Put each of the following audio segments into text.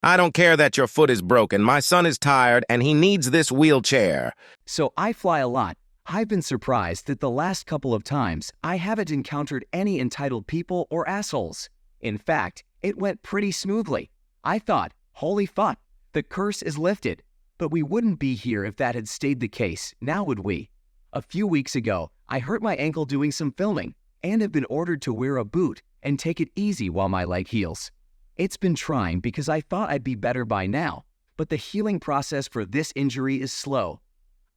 I don't care that your foot is broken. My son is tired and he needs this wheelchair. So I fly a lot. I've been surprised that the last couple of times I haven't encountered any entitled people or assholes. In fact, it went pretty smoothly. I thought, holy fuck, the curse is lifted. But we wouldn't be here if that had stayed the case, now would we? A few weeks ago, I hurt my ankle doing some filming and have been ordered to wear a boot and take it easy while my leg heals. It's been trying because I thought I'd be better by now, but the healing process for this injury is slow.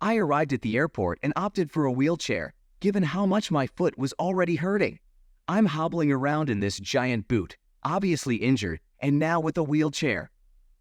I arrived at the airport and opted for a wheelchair, given how much my foot was already hurting. I'm hobbling around in this giant boot, obviously injured, and now with a wheelchair.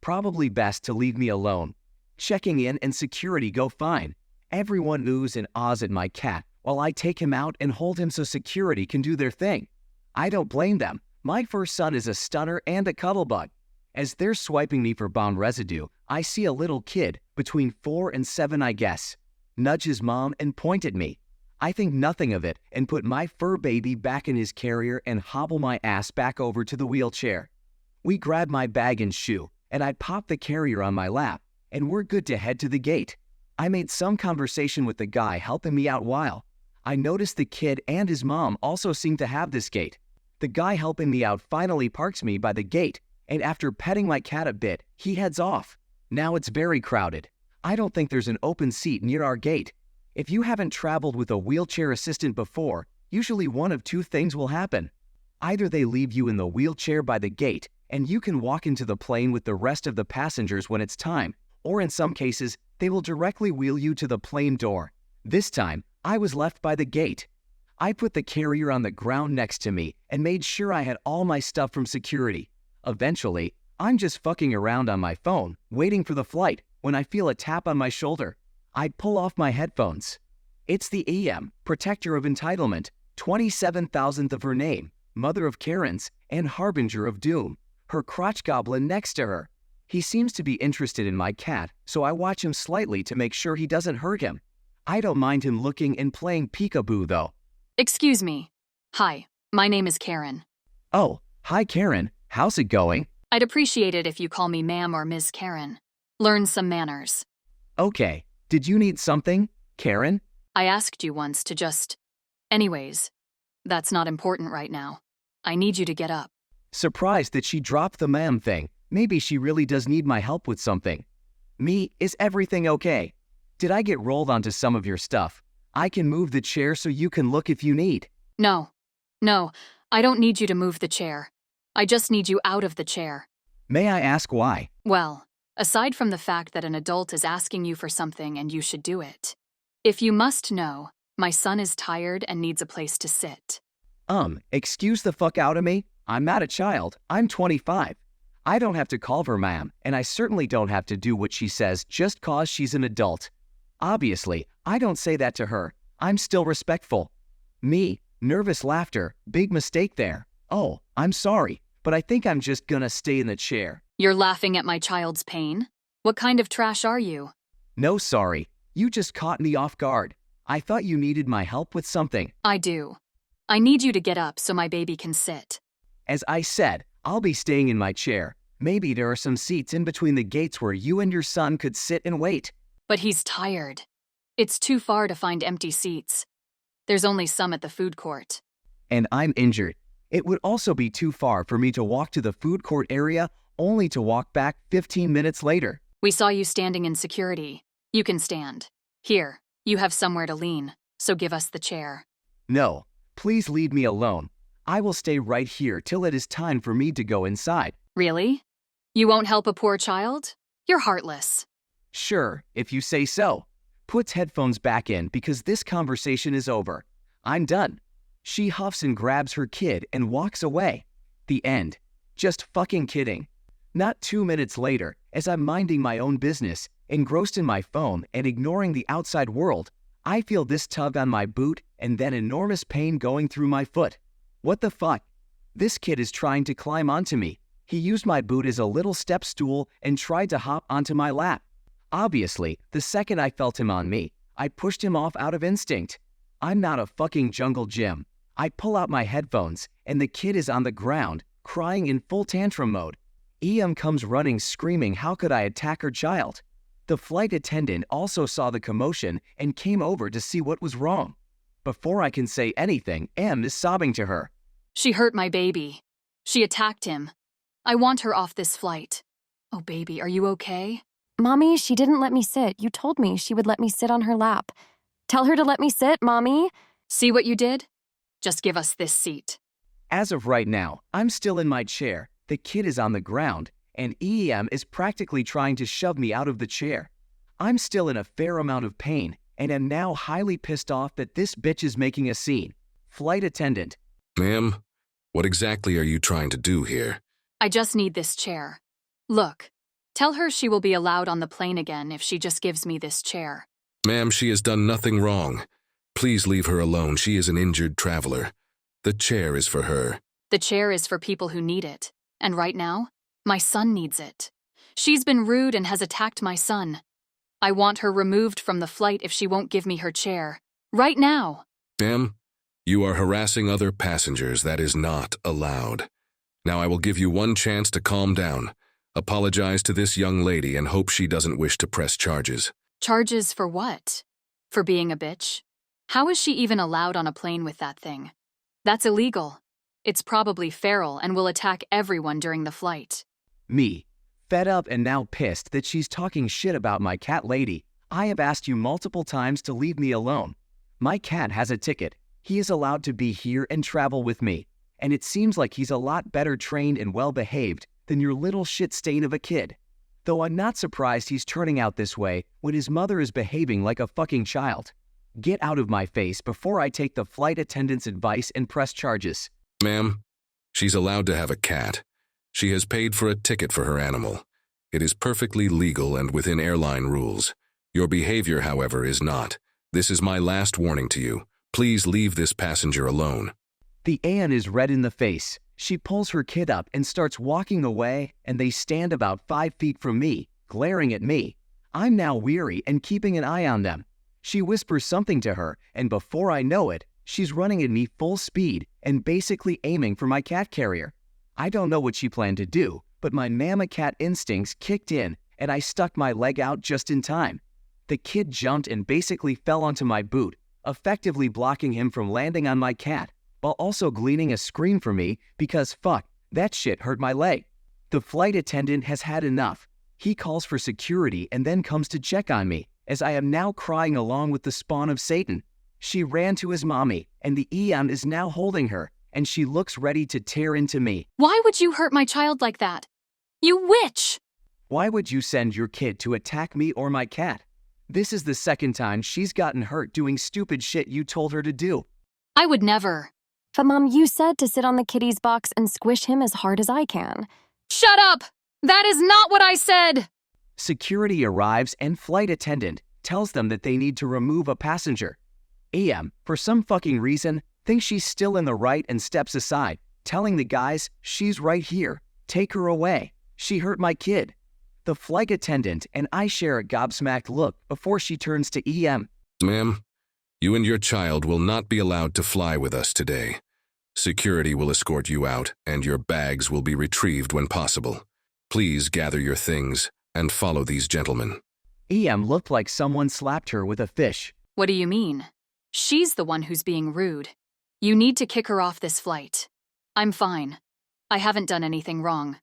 Probably best to leave me alone. Checking in and security go fine. Everyone oohs and ahs at my cat while I take him out and hold him so security can do their thing. I don't blame them. My first son is a stunner and a cuddlebug. As they're swiping me for bomb residue, I see a little kid, between 4 and 7 I guess, nudge his mom and point at me. I think nothing of it and put my fur baby back in his carrier and hobble my ass back over to the wheelchair. We grab my bag and shoe, and I pop the carrier on my lap, and we're good to head to the gate. I made some conversation with the guy helping me out while. I noticed the kid and his mom also seem to have this gate. The guy helping me out finally parks me by the gate, and after petting my cat a bit, he heads off. Now it's very crowded. I don't think there's an open seat near our gate. If you haven't traveled with a wheelchair assistant before, usually one of two things will happen. Either they leave you in the wheelchair by the gate, and you can walk into the plane with the rest of the passengers when it's time, or in some cases, they will directly wheel you to the plane door. This time, I was left by the gate. I put the carrier on the ground next to me and made sure I had all my stuff from security. Eventually, I'm just fucking around on my phone, waiting for the flight, when I feel a tap on my shoulder. I pull off my headphones. It's the EM, protector of entitlement, 27,000th of her name, mother of Karens, and harbinger of doom, her crotch goblin next to her. He seems to be interested in my cat, so I watch him slightly to make sure he doesn't hurt him. I don't mind him looking and playing peekaboo though. Excuse me. Hi, my name is Karen. Oh, hi Karen, how's it going? I'd appreciate it if you call me ma'am or Ms. Karen. Learn some manners. Okay, did you need something, Karen? I asked you once to just... Anyways, that's not important right now. I need you to get up. Surprised that she dropped the ma'am thing. Maybe she really does need my help with something. Me, is everything okay? Did I get rolled onto some of your stuff? I can move the chair so you can look if you need. No, I don't need you to move the chair. I just need you out of the chair. May I ask why? Well, aside from the fact that an adult is asking you for something and you should do it. If you must know, my son is tired and needs a place to sit. Excuse the fuck out of me? I'm not a child. I'm 25. I don't have to call her ma'am, and I certainly don't have to do what she says just cause she's an adult. Obviously, I don't say that to her. I'm still respectful. Me, nervous laughter, big mistake there. Oh, I'm sorry, but I think I'm just gonna stay in the chair. You're laughing at my child's pain? What kind of trash are you? No, sorry. You just caught me off guard. I thought you needed my help with something. I do. I need you to get up so my baby can sit. As I said, I'll be staying in my chair. Maybe there are some seats in between the gates where you and your son could sit and wait. But he's tired. It's too far to find empty seats. There's only some at the food court. And I'm injured. It would also be too far for me to walk to the food court area only to walk back 15 minutes later. We saw you standing in security. You can stand. Here, you have somewhere to lean, so give us the chair. No, please leave me alone. I will stay right here till it is time for me to go inside. Really? You won't help a poor child? You're heartless. Sure, if you say so. Puts headphones back in because this conversation is over. I'm done. She huffs and grabs her kid and walks away. The end. Just fucking kidding. Not 2 minutes later, as I'm minding my own business, engrossed in my phone and ignoring the outside world, I feel this tug on my boot and then enormous pain going through my foot. What the fuck? This kid is trying to climb onto me. He used my boot as a little step stool and tried to hop onto my lap. Obviously, the second I felt him on me, I pushed him off out of instinct. I'm not a fucking jungle gym. I pull out my headphones, and the kid is on the ground, crying in full tantrum mode. EM comes running screaming how could I attack her child. The flight attendant also saw the commotion and came over to see what was wrong. Before I can say anything, M is sobbing to her. She hurt my baby. She attacked him. I want her off this flight. Oh, baby, are you okay? Mommy, she didn't let me sit. You told me she would let me sit on her lap. Tell her to let me sit, Mommy. See what you did? Just give us this seat. As of right now, I'm still in my chair, the kid is on the ground, and EM is practically trying to shove me out of the chair. I'm still in a fair amount of pain, and am now highly pissed off that this bitch is making a scene. Flight attendant. Ma'am, what exactly are you trying to do here? I just need this chair. Look, tell her she will be allowed on the plane again if she just gives me this chair. Ma'am, she has done nothing wrong. Please leave her alone. She is an injured traveler. The chair is for her. The chair is for people who need it. And right now, my son needs it. She's been rude and has attacked my son. I want her removed from the flight if she won't give me her chair. Right now. Ma'am, you are harassing other passengers. That is not allowed. Now I will give you one chance to calm down. Apologize to this young lady and hope she doesn't wish to press charges. Charges for what? For being a bitch? How is she even allowed on a plane with that thing? That's illegal. It's probably feral and will attack everyone during the flight. Me, fed up and now pissed that she's talking shit about my cat lady. I have asked you multiple times to leave me alone. My cat has a ticket. He is allowed to be here and travel with me. And it seems like he's a lot better trained and well-behaved than your little shit stain of a kid. Though I'm not surprised he's turning out this way when his mother is behaving like a fucking child. Get out of my face before I take the flight attendant's advice and press charges. Ma'am, she's allowed to have a cat. She has paid for a ticket for her animal. It is perfectly legal and within airline rules. Your behavior, however, is not. This is my last warning to you. Please leave this passenger alone. The Anne is red in the face. She pulls her kid up and starts walking away, and they stand about 5 feet from me, glaring at me. I'm now weary and keeping an eye on them. She whispers something to her, and before I know it, she's running at me full speed and basically aiming for my cat carrier. I don't know what she planned to do, but my mama cat instincts kicked in, and I stuck my leg out just in time. The kid jumped and basically fell onto my boot, effectively blocking him from landing on my cat, while also gleaning a scream for me because fuck, that shit hurt my leg. The flight attendant has had enough. He calls for security and then comes to check on me, as I am now crying along with the spawn of Satan. She ran to his mommy, and the Eon is now holding her, and she looks ready to tear into me. Why would you hurt my child like that? You witch! Why would you send your kid to attack me or my cat? This is the second time she's gotten hurt doing stupid shit you told her to do. I would never. But Mom, you said to sit on the kitty's box and squish him as hard as I can. Shut up! That is not what I said! Security arrives and flight attendant tells them that they need to remove a passenger. AM, for some fucking reason, thinks she's still in the right and steps aside, telling the guys, she's right here, take her away. She hurt my kid. The flight attendant and I share a gobsmacked look before she turns to EM. Ma'am, you and your child will not be allowed to fly with us today. Security will escort you out, and your bags will be retrieved when possible. Please gather your things and follow these gentlemen. EM looked like someone slapped her with a fish. What do you mean? She's the one who's being rude. You need to kick her off this flight. I'm fine. I haven't done anything wrong.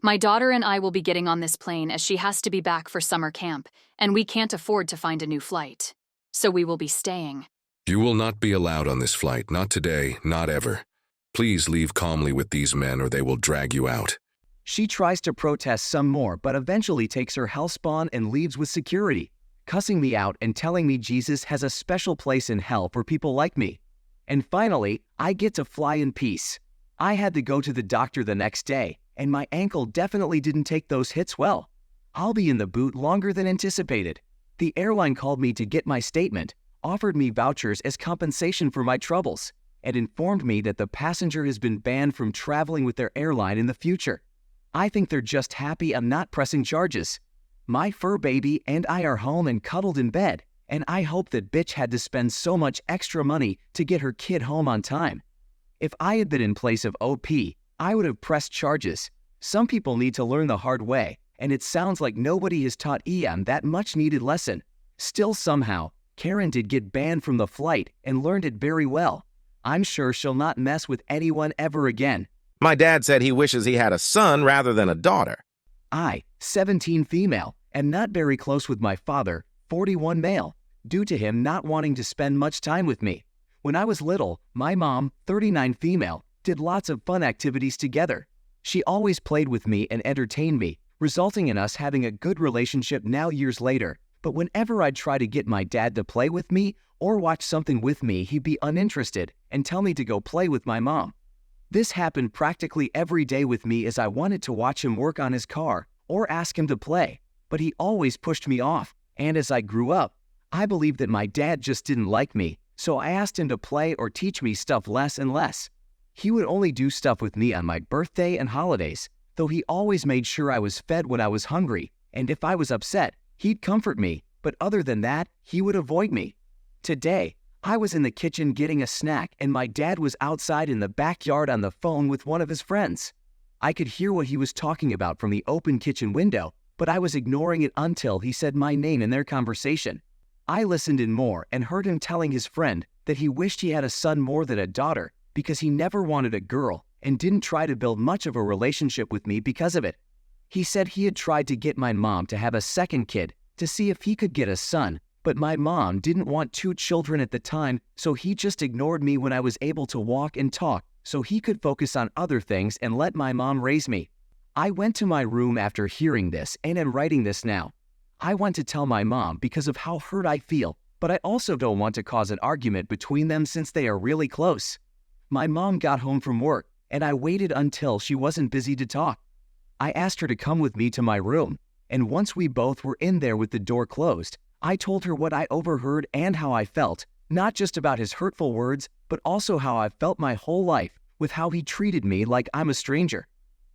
My daughter and I will be getting on this plane as she has to be back for summer camp, and we can't afford to find a new flight. So we will be staying. You will not be allowed on this flight, not today, not ever. Please leave calmly with these men or they will drag you out. She tries to protest some more, but eventually takes her hellspawn and leaves with security, cussing me out and telling me Jesus has a special place in hell for people like me. And finally, I get to fly in peace. I had to go to the doctor the next day, and my ankle definitely didn't take those hits well. I'll be in the boot longer than anticipated. The airline called me to get my statement, offered me vouchers as compensation for my troubles, and informed me that the passenger has been banned from traveling with their airline in the future. I think they're just happy I'm not pressing charges. My fur baby and I are home and cuddled in bed, and I hope that bitch had to spend so much extra money to get her kid home on time. If I had been in place of OP, I would have pressed charges. Some people need to learn the hard way, and it sounds like nobody has taught Ian that much needed lesson. Still somehow, Karen did get banned from the flight and learned it very well. I'm sure she'll not mess with anyone ever again. My dad said he wishes he had a son rather than a daughter. I, 17 female, am not very close with my father, 41 male, due to him not wanting to spend much time with me. When I was little, my mom, 39 female, did lots of fun activities together. She always played with me and entertained me, resulting in us having a good relationship now years later. But whenever I'd try to get my dad to play with me or watch something with me, he'd be uninterested and tell me to go play with my mom. This happened practically every day with me as I wanted to watch him work on his car or ask him to play, but he always pushed me off, and as I grew up, I believed that my dad just didn't like me, so I asked him to play or teach me stuff less and less. He would only do stuff with me on my birthday and holidays, though he always made sure I was fed when I was hungry, and if I was upset, he'd comfort me, but other than that, he would avoid me. Today, I was in the kitchen getting a snack and my dad was outside in the backyard on the phone with one of his friends. I could hear what he was talking about from the open kitchen window, but I was ignoring it until he said my name in their conversation. I listened in more and heard him telling his friend that he wished he had a son more than a daughter because he never wanted a girl and didn't try to build much of a relationship with me because of it. He said he had tried to get my mom to have a second kid to see if he could get a son, but my mom didn't want 2 children at the time, so he just ignored me when I was able to walk and talk so he could focus on other things and let my mom raise me. I went to my room after hearing this and am writing this now. I want to tell my mom because of how hurt I feel, but I also don't want to cause an argument between them since they are really close. My mom got home from work and I waited until she wasn't busy to talk. I asked her to come with me to my room, and once we both were in there with the door closed, I told her what I overheard and how I felt, not just about his hurtful words, but also how I've felt my whole life with how he treated me like I'm a stranger.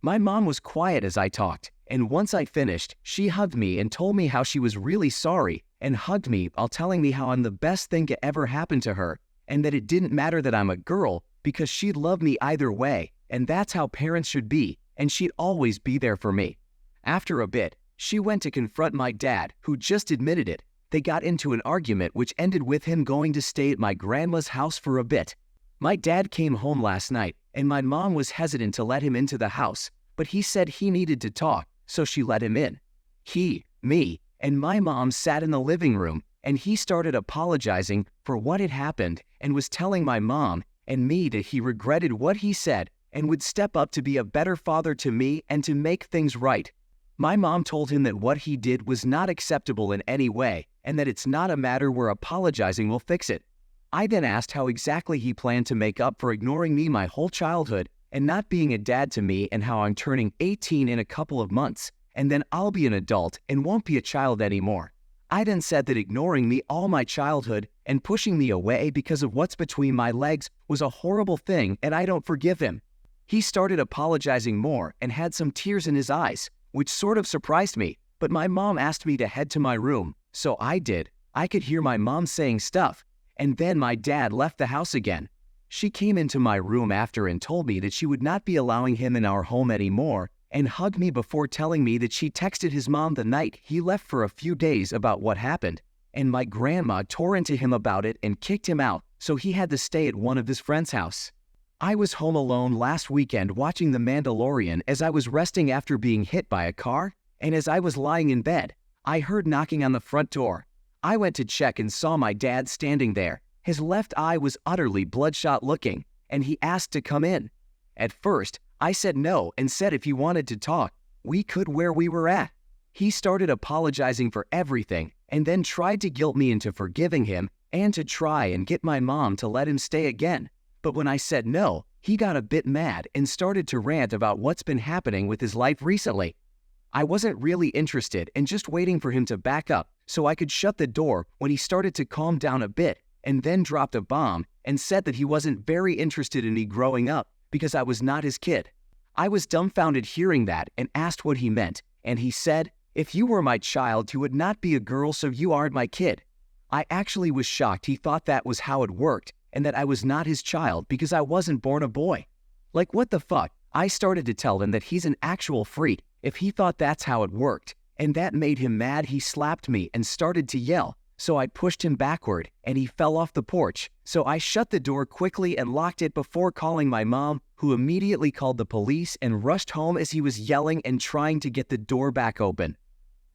My mom was quiet as I talked, and once I finished, she hugged me and told me how she was really sorry and hugged me while telling me how I'm the best thing to ever happen to her and that it didn't matter that I'm a girl because she'd love me either way, and that's how parents should be, and she'd always be there for me. After a bit, she went to confront my dad, who just admitted it. They got into an argument which ended with him going to stay at my grandma's house for a bit. My dad came home last night, and my mom was hesitant to let him into the house, but he said he needed to talk, so she let him in. He, me, and my mom sat in the living room, and he started apologizing for what had happened and was telling my mom and me that he regretted what he said and would step up to be a better father to me and to make things right. My mom told him that what he did was not acceptable in any way and that it's not a matter where apologizing will fix it. I then asked how exactly he planned to make up for ignoring me my whole childhood and not being a dad to me, and how I'm turning 18 in a couple of months, and then I'll be an adult and won't be a child anymore. I then said that ignoring me all my childhood and pushing me away because of what's between my legs was a horrible thing and I don't forgive him. He started apologizing more and had some tears in his eyes, which sort of surprised me, but my mom asked me to head to my room, so I did. I could hear my mom saying stuff, and then my dad left the house again. She came into my room after and told me that she would not be allowing him in our home anymore, and hugged me before telling me that she texted his mom the night he left for a few days about what happened, and my grandma tore into him about it and kicked him out, so he had to stay at one of his friend's house. I was home alone last weekend watching The Mandalorian as I was resting after being hit by a car, and as I was lying in bed, I heard knocking on the front door. I went to check and saw my dad standing there. His left eye was utterly bloodshot looking, and he asked to come in. At first, I said no and said if he wanted to talk, we could where we were at. He started apologizing for everything and then tried to guilt me into forgiving him and to try and get my mom to let him stay again. But when I said no, he got a bit mad and started to rant about what's been happening with his life recently. I wasn't really interested and just waiting for him to back up so I could shut the door when he started to calm down a bit, and then dropped a bomb and said that he wasn't very interested in me growing up because I was not his kid. I was dumbfounded hearing that and asked what he meant, and he said, "If you were my child, you would not be a girl, so you aren't my kid." I actually was shocked he thought that was how it worked and that I was not his child because I wasn't born a boy. Like, what the fuck? I started to tell him that he's an actual freak if he thought that's how it worked, and that made him mad. He slapped me and started to yell, so I pushed him backward and he fell off the porch. So I shut the door quickly and locked it before calling my mom, who immediately called the police and rushed home as he was yelling and trying to get the door back open.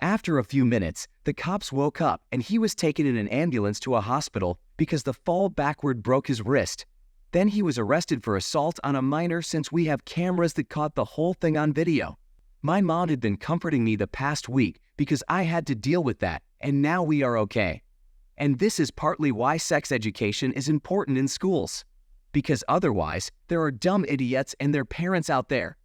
After a few minutes, the cops woke up and he was taken in an ambulance to a hospital because the fall backward broke his wrist. Then he was arrested for assault on a minor since we have cameras that caught the whole thing on video. My mom had been comforting me the past week because I had to deal with that, and now we are okay. And this is partly why sex education is important in schools. Because otherwise, there are dumb idiots and their parents out there.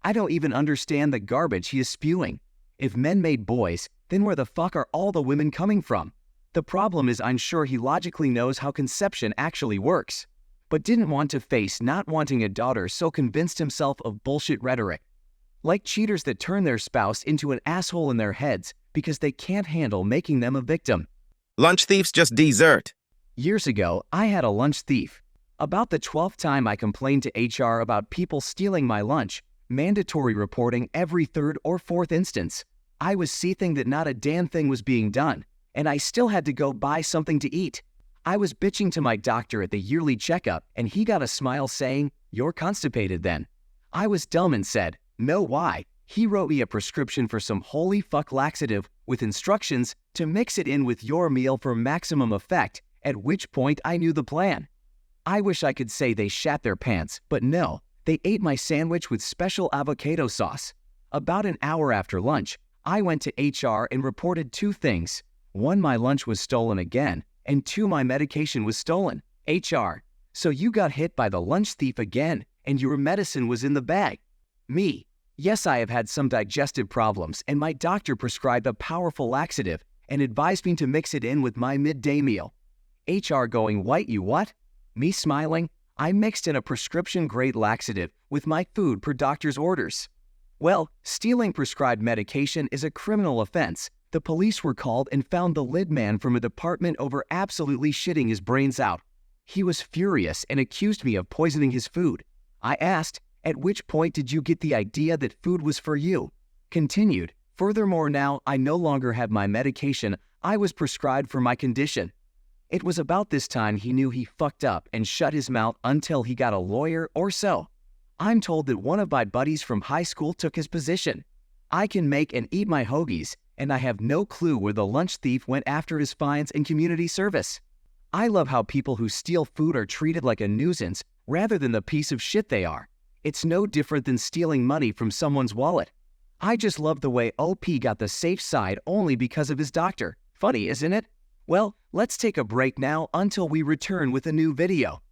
I don't even understand the garbage he is spewing. If men made boys, then where the fuck are all the women coming from? The problem is I'm sure he logically knows how conception actually works, but didn't want to face not wanting a daughter, so convinced himself of bullshit rhetoric. Like cheaters that turn their spouse into an asshole in their heads because they can't handle making them a victim. Lunch thieves just desert. Years ago, I had a lunch thief. About the 12th time I complained to HR about people stealing my lunch, mandatory reporting every third or fourth instance. I was seething that not a damn thing was being done, and I still had to go buy something to eat. I was bitching to my doctor at the yearly checkup, and he got a smile saying, "You're constipated then." I was dumb and said, "No, why?" He wrote me a prescription for some holy fuck laxative with instructions to mix it in with your meal for maximum effect, at which point I knew the plan. I wish I could say they shat their pants, but no. They ate my sandwich with special avocado sauce. About an hour after lunch, I went to HR and reported 2 things. 1, my lunch was stolen again, and 2, my medication was stolen. HR: so you got hit by the lunch thief again, and your medicine was in the bag. Me: yes, I have had some digestive problems, and my doctor prescribed a powerful laxative and advised me to mix it in with my midday meal. HR going, "What, you what?" Me smiling: I mixed in a prescription-grade laxative with my food per doctor's orders. Well, stealing prescribed medication is a criminal offense. The police were called and found the lid man from a department over absolutely shitting his brains out. He was furious and accused me of poisoning his food. I asked, "At which point did you get the idea that food was for you?" Continued, "Furthermore, now I no longer have my medication I was prescribed for my condition." It was about this time he knew he fucked up and shut his mouth until he got a lawyer or so. I'm told that one of my buddies from high school took his position. I can make and eat my hoagies, and I have no clue where the lunch thief went after his fines and community service. I love how people who steal food are treated like a nuisance rather than the piece of shit they are. It's no different than stealing money from someone's wallet. I just love the way OP got the safe side only because of his doctor. Funny, isn't it? Well, let's take a break now until we return with a new video.